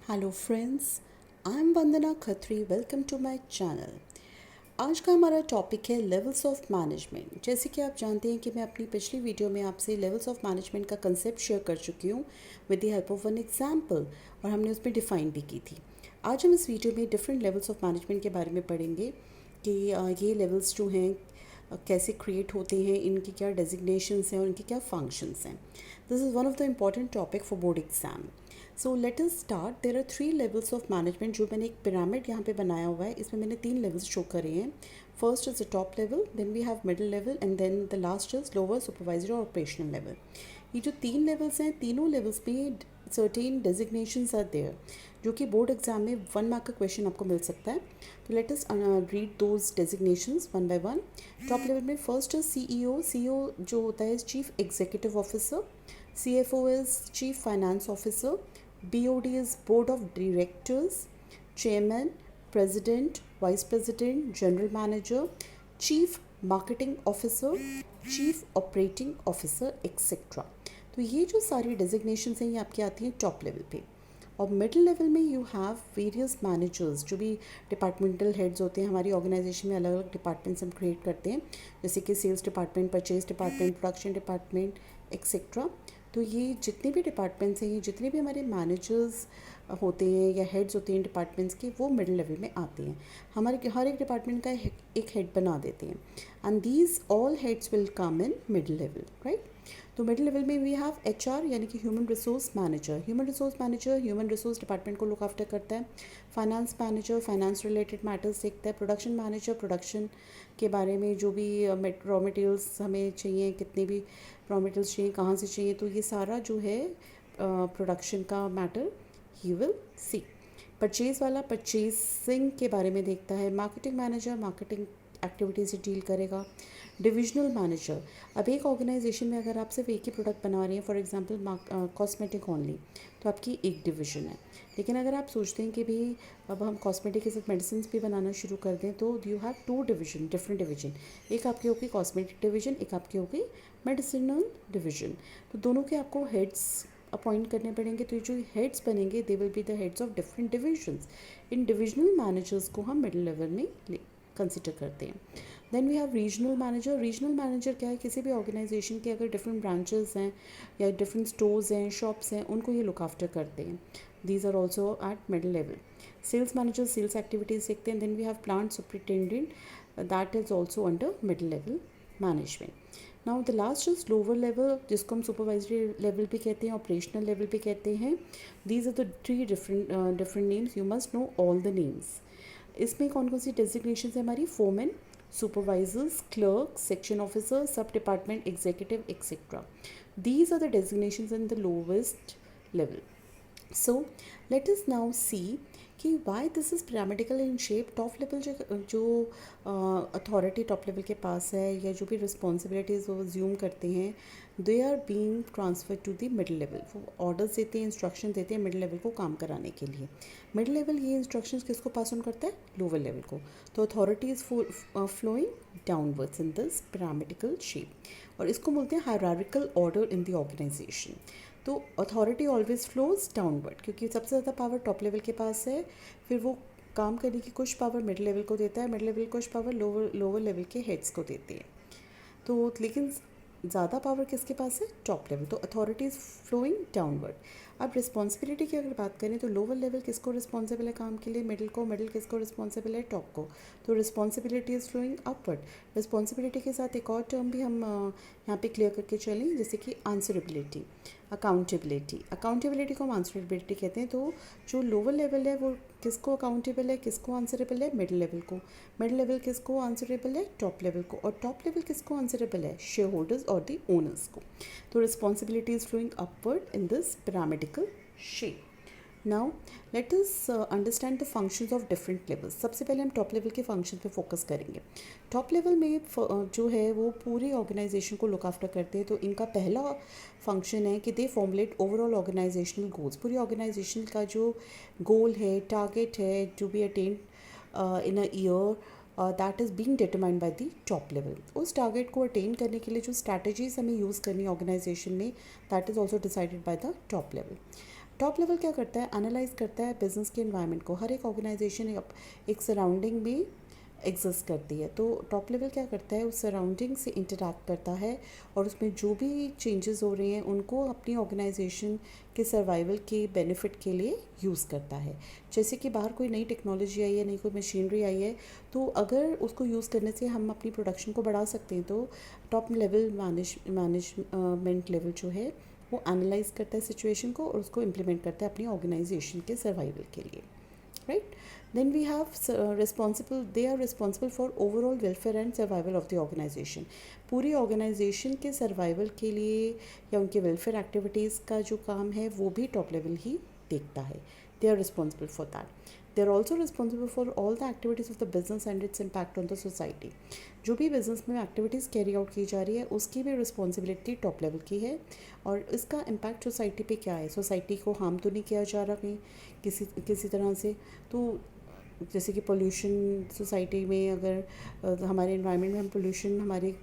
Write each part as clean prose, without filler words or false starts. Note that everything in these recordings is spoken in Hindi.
Hello friends, I am Vandana Khatri. Welcome to my channel. आज का हमारा टॉपिक है लेवल्स ऑफ मैनेजमेंट। जैसे कि आप जानते हैं कि मैं अपनी पिछली वीडियो में आपसे लेवल्स ऑफ मैनेजमेंट का कंसेप्ट शेयर कर चुकी हूँ with the help of an example, और हमने उसमें डिफ़ाइन भी की थी। आज हम इस वीडियो में डिफरेंट लेवल्स ऑफ मैनेजमेंट के बारे में पढ़ेंगे कि ये लेवल्स जो हैं कैसे क्रिएट होते हैं, इनकी क्या डेजिग्नेशंस हैं और इनके क्या फंक्शंस हैं। This is one of the important topic for board exam. So let us start. There are 3 levels of management. जो मैंने एक पिरामिड यहाँ पे बनाया हुआ है, इसमें मैंने 3 लेवल्स शो करे हैं। First is the top level, then we have middle level and then the last is lower supervisory और ऑपरेशनल लेवल। ये जो 3 लेवल्स हैं, तीनों लेवल्स पे सर्टेन डेजिग्नेशंस आर देयर, जो कि बोर्ड एग्जाम में 1 मार्क का क्वेश्चन आपको मिल सकता है। तो let us read those designations one by one. Top level में फर्स्ट इज सीईओ। सीईओ जो होता है chief executive officer. CFO is Chief Finance Officer. BOD is Board of Directors, Chairman, President, Vice President, General Manager, Chief Marketing Officer, Chief Operating Officer, etc. तो ये जो सारी डेजिग्नेशन हैं ये आपकी आती हैं टॉप लेवल पे। और मिडिल लेवल में यू हैव वेरियस मैनेजर्स, जो भी डिपार्टमेंटल हेड्स होते हैं। हमारी ऑर्गेनाइजेशन में अलग अलग डिपार्टमेंट्स हम क्रिएट करते हैं, जैसे कि sales department, purchase department, production department, etcetera. तो ये जितने भी डिपार्टमेंट्स हैं, ये जितने भी हमारे मैनेजर्स होते हैं या हेड्स होते हैं डिपार्टमेंट्स के, वो मिडिल लेवल में आते हैं। हमारे हर एक डिपार्टमेंट का एक हेड बना देते हैं, and these all heads will come in middle level, right. तो मिडिल लेवल में वी हैव HR यानी कि human resource manager. Human resource manager human resource department को लुक आफ्टर करता है। Finance manager finance related matters देखता है। प्रोडक्शन मैनेजर प्रोडक्शन के बारे में, जो भी रॉ मटेरियल्स हमें चाहिए, कितने भी रॉ मटेरियल्स चाहिए, कहाँ से चाहिए, तो ये सारा जो है प्रोडक्शन का matter he will see. Purchase वाला परचेसिंग के बारे में देखता है। मार्केटिंग मैनेजर मार्केटिंग एक्टिविटी से डील करेगा। डिविजनल मैनेजर, अब एक ऑर्गेनाइजेशन में अगर आप सिर्फ एक ही प्रोडक्ट बना रहे हैं, फॉर एग्जांपल कॉस्मेटिक ओनली, तो आपकी एक डिवीजन है। लेकिन अगर आप सोचते हैं कि भाई अब हम कॉस्मेटिक के साथ मेडिसिन भी बनाना शुरू कर दें, तो you have 2 division, different division. एक आपकी होगी कॉस्मेटिक डिवीजन, एक आपकी होगी मेडिसिनल डिवीजन। तो दोनों के आपको हेड्स अपॉइंट करने पड़ेंगे। तो ये जो हेड्स बनेंगे, they will be the heads of different divisions. इन डिविजनल मैनेजर्स को हम मिडिल लेवल में कंसिडर करते हैं। Then we have regional manager. Regional manager क्या है, किसी भी ऑर्गेनाइजेशन के अगर डिफरेंट ब्रांचेस हैं या डिफरेंट स्टोर्स हैं, शॉप्स हैं, उनको ये लुक आफ्टर करते हैं। These are also at middle level. Sales manager sales activities देखते हैं। Then we have plant superintendent, that is also under middle level management. Now the last is lower level, जिसको हम सुपरवाइजरी लेवल भी कहते हैं, ऑपरेशनल लेवल भी कहते हैं। These are the 3 different names, you must know all the names. इसमें कौन कौन सी डेजिग्नेशन है हमारी? Foreman, supervisors, clerk, section officer, सब department executive, etcetera. These are the designations in the lowest level. So let us now see कि why this is pyramidal in shape. Top level जो अथॉरिटी टॉप लेवल के पास है, या जो भी रिस्पॉन्सिबिलिटीज़ वो ज्यूम करते हैं, they are being transfer to the middle level. वो ऑर्डर्स देते हैं, इंस्ट्रक्शन देते हैं मिडिल लेवल को काम कराने के लिए। मिडिल लेवल ये इंस्ट्रक्शंस किसको पास ऑन करता है? लोअर लेवल को। तो authority is flowing downwards in this pyramidical shape, और इसको बोलते हैं hierarchical order in the organisation. तो अथॉरिटी ऑलवेज फ्लोज डाउनवर्ड, क्योंकि सबसे ज़्यादा पावर टॉप लेवल के पास है। फिर वो काम करने की कुछ पावर मिडिल लेवल को देता है, मिडिल लेवल कुछ पावर लोअर लेवल के हेड्स को देते हैं। तो लेकिन ज़्यादा पावर किसके पास है? Top level. तो अथॉरिटी इज़ फ्लोइंग डाउनवर्ड। अब रिस्पॉन्सिबिलिटी की अगर बात करें, तो लोअर लेवल किसको रिस्पॉन्सिबल है काम के लिए? मिडिल को। मिडिल किसको रिस्पॉन्सिबल है? टॉप को। तो responsibility is flowing upward. Responsibility के साथ एक और टर्म भी हम यहाँ पे क्लियर करके चलें, जैसे कि आंसरेबिलिटी, अकाउंटेबिलिटी। अकाउंटेबिलिटी को हम आंसरेबिलिटी कहते हैं। तो जो लोअर लेवल है वो किसको अकाउंटेबल है, किसको आंसरेबल है? मिडिल लेवल को। मिडिल लेवल किसको आंसरेबल है? टॉप लेवल को। और टॉप लेवल किसको आंसरेबल है? शेयर होल्डर्स और द ओनर्स को। तो responsibility is flowing upward in this pyramidical shape. Now let us understand the functions of different levels. सबसे पहले हम टॉप लेवल के फंक्शन पे फोकस करेंगे। टॉप लेवल में जो है वो पूरी ऑर्गेनाइजेशन को लुक आफ्टर करते हैं। तो इनका पहला फंक्शन है कि they formulate overall organisational goals. पूरी ऑर्गेनाइजेशन का जो गोल है, टारगेट है, to be attained in a year, that is being determined by the top level. उस टारगेट को अटेन करने के लिए जो स्ट्रैटेजीज हमें यूज़ करनी है ऑर्गेनाइजेशन में, that is also decided by the top level. Top level क्या करता है, एनालाइज करता है बिजनेस के एनवायरनमेंट को। हर एक ऑर्गेनाइजेशन एक सराउंडिंग में एग्जिस्ट करती है, तो टॉप लेवल क्या करता है, उस सराउंडिंग से इंटरैक्ट करता है और उसमें जो भी चेंजेस हो रहे हैं उनको अपनी ऑर्गेनाइजेशन के सर्वाइवल के बेनिफिट के लिए यूज़ करता है। जैसे कि बाहर कोई नई टेक्नोलॉजी आई है, नई कोई मशीनरी आई है, तो अगर उसको यूज़ करने से हम अपनी प्रोडक्शन को बढ़ा सकते हैं, तो टॉप लेवल मैनेजमेंट लेवल जो है वो एनालाइज करता है सिचुएशन को और उसको इम्प्लीमेंट करता है अपनी ऑर्गेनाइजेशन के सर्वाइवल के लिए, right. Then we have they are responsible for overall welfare and survival of the organization. पूरी ऑर्गेनाइजेशन के सर्वाइवल के लिए या उनके वेलफेयर एक्टिविटीज़ का जो काम है वो भी टॉप लेवल ही देखता है. They are responsible for that. They are also responsible for all the activities of the business and its impact on the society. जो भी बिजनेस में एक्टिविटीज़ कैरी आउट की जा रही है उसकी भी रिस्पॉन्सिबिलिटी टॉप लेवल की है, और इसका इम्पैक्ट सोसाइटी पे क्या है, सोसाइटी को हार्म तो नहीं किया जा रहा कहीं किसी तरह से. तो जैसे कि पोल्यूशन सोसाइटी में, अगर हमारे एनवायरनमेंट में हम पोल्यूशन हमारी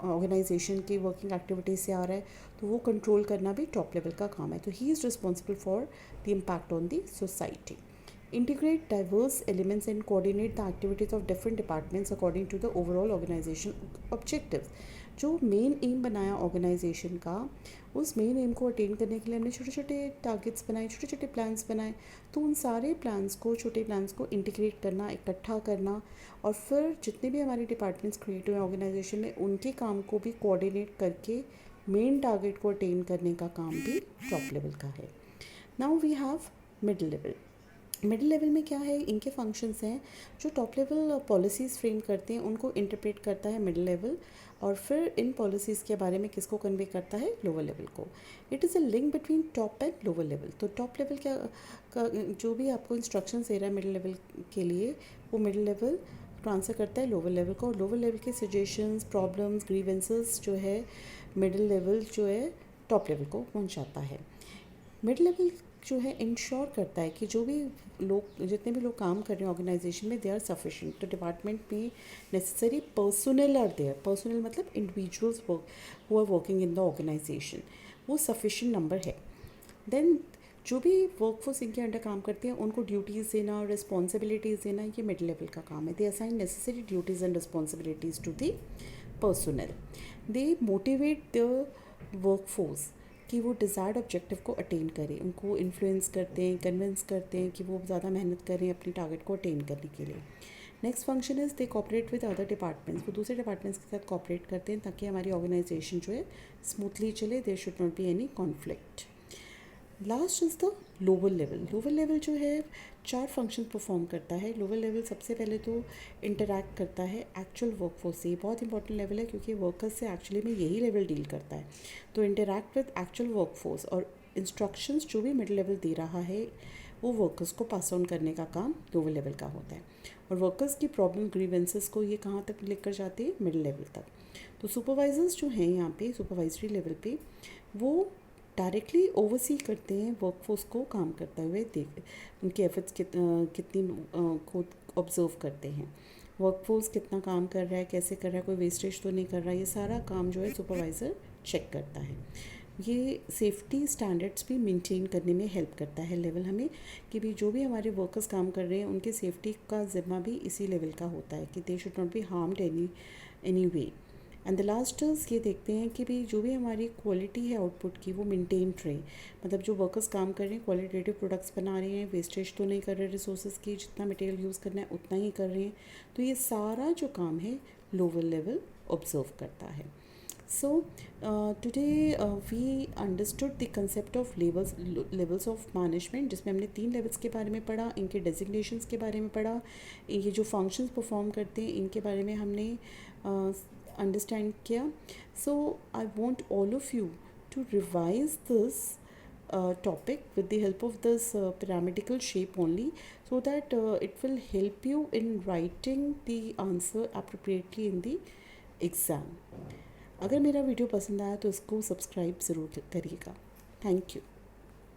ऑर्गेनाइजेशन की वर्किंग एक्टिविटीज़ से आ रहा है तो वो कंट्रोल करना भी टॉप लेवल का काम है. तो he is responsible for the impact on the society. Integrate diverse elements and coordinate the activities of different departments according to the overall organization objectives. जो मेन एम बनाया ऑर्गेनाइजेशन का, उस मेन एम को अटेन करने के लिए हमने छोटे छोटे टारगेट्स बनाए, छोटे छोटे प्लान्स बनाए. तो उन सारे प्लान्स को, छोटे प्लान्स को इंटीग्रेट करना, इकट्ठा करना, और फिर जितने भी हमारे डिपार्टमेंट्स क्रिएट हुए ऑर्गेनाइजेशन में उनके काम को भी कोऑर्डिनेट करके मेन टारगेट को अटेन करने का काम भी टॉप लेवल का है. Now we have middle level. Middle level में क्या है, इनके फंक्शंस हैं. जो टॉप लेवल पॉलिसीज़ फ्रेम करते हैं उनको इंटरप्रेट करता है मिडिल लेवल, और फिर इन पॉलिसीज़ के बारे में किसको कन्वे करता है, लोअर लेवल को. It is a link between top and lower level. तो टॉप लेवल क्या जो भी आपको इंस्ट्रक्शंस दे रहा है मिडिल लेवल के लिए, वो मिडिल लेवल ट्रांसफ़र करता है लोअर लेवल को, और लोअर लेवल के सजेशंस, प्रॉब्लम्स, ग्रीवेंसेस जो है मिडिल लेवल जो है टॉप लेवल को पहुँचाता है. मिड लेवल जो है इंश्योर करता है कि जो भी लोग, जितने भी लोग काम कर रहे हैं ऑर्गेनाइजेशन में, दे आर सफिशिएंट. तो डिपार्टमेंट में necessary personnel are there. Personnel मतलब individuals who are working in the organisation, वो सफिशिएंट नंबर है. देन जो भी वर्कफोर्स इनके अंडर काम करते हैं उनको ड्यूटीज़ देना, रिस्पॉन्सिबिलिटीज़ देना, ये मिड लेवल का काम है. They assign necessary duties and responsibilities to the personal. They motivate the workforce कि वो डिज़ायर्ड ऑब्जेक्टिव को अटेन करें. उनको इन्फ्लुएंस करते हैं, कन्विंस करते हैं कि वो ज़्यादा मेहनत करें अपनी टारगेट को अटेन करने के लिए. Next function is they cooperate with other departments. वो दूसरे डिपार्टमेंट्स के साथ कोऑपरेट करते हैं ताकि हमारी ऑर्गेनाइजेशन जो है स्मूथली चले. There should not be any conflict. Last is the lower level. Lower level जो है 4 फंक्शन परफॉर्म करता है. लोअर लेवल सबसे पहले तो इंटरैक्ट करता है एक्चुअल वर्कफोर्स से. ये बहुत इंपॉर्टेंट लेवल है क्योंकि वर्कर्स से एक्चुअली में यही लेवल डील करता है. तो इंटरैक्ट विद एक्चुअल वर्कफोर्स, और इंस्ट्रक्शंस जो भी मिडिल लेवल दे रहा है वो वर्कर्स को पास ऑन करने का काम लोअर लेवल का होता है. और वर्कर्स की प्रॉब्लम, ग्रीवेंसेस को ये कहाँ तक लेकर जाते हैं, मिडिल लेवल तक. तो सुपरवाइजर्स जो हैं यहाँ पे सुपरवाइजरी लेवल पे, वो डायरेक्टली ओवरसी करते हैं वर्कफोर्स को काम करते हुए. देख उनके एफर्ट्स कितनी को ऑब्जर्व करते हैं, वर्कफोर्स कितना काम कर रहा है, कैसे कर रहा है, कोई वेस्टेज तो नहीं कर रहा है. ये सारा काम जो है सुपरवाइज़र चेक करता है. ये सेफ्टी स्टैंडर्ड्स भी मेंटेन करने में हेल्प करता है लेवल हमें, कि भी जो भी हमारे वर्कर्स काम कर रहे हैं उनके सेफ्टी का ज़िम्मा भी इसी लेवल का होता है कि they should not B harmed any way. And the last ये देखते हैं कि भी जो भी हमारी क्वालिटी है आउटपुट की वो मेंटेन रहे. मतलब जो वर्कर्स काम कर रहे हैं क्वालिटेटिव प्रोडक्ट्स बना रहे हैं, वेस्टेज तो नहीं कर रहे रिसोर्सेज की, जितना मटेरियल यूज़ करना है उतना ही कर रहे हैं. तो ये सारा जो काम है लोअर लेवल ऑब्जर्व करता है. So today we understood the concept of levels of management, जिसमें हमने 3 लेवल्स के बारे में पढ़ा, इनके डेजिग्नेशंस के बारे में पढ़ा, ये जो फंक्शंस परफॉर्म करते हैं इनके बारे में हमने अंडरस्टैंड किया. So I want all of you to revise this topic with the help of this pyramidal shape only, so that it will help you in writing the answer appropriately in the exam. अगर मेरा वीडियो पसंद आया तो इसको सब्सक्राइब ज़रूर करिएगा. Thank you.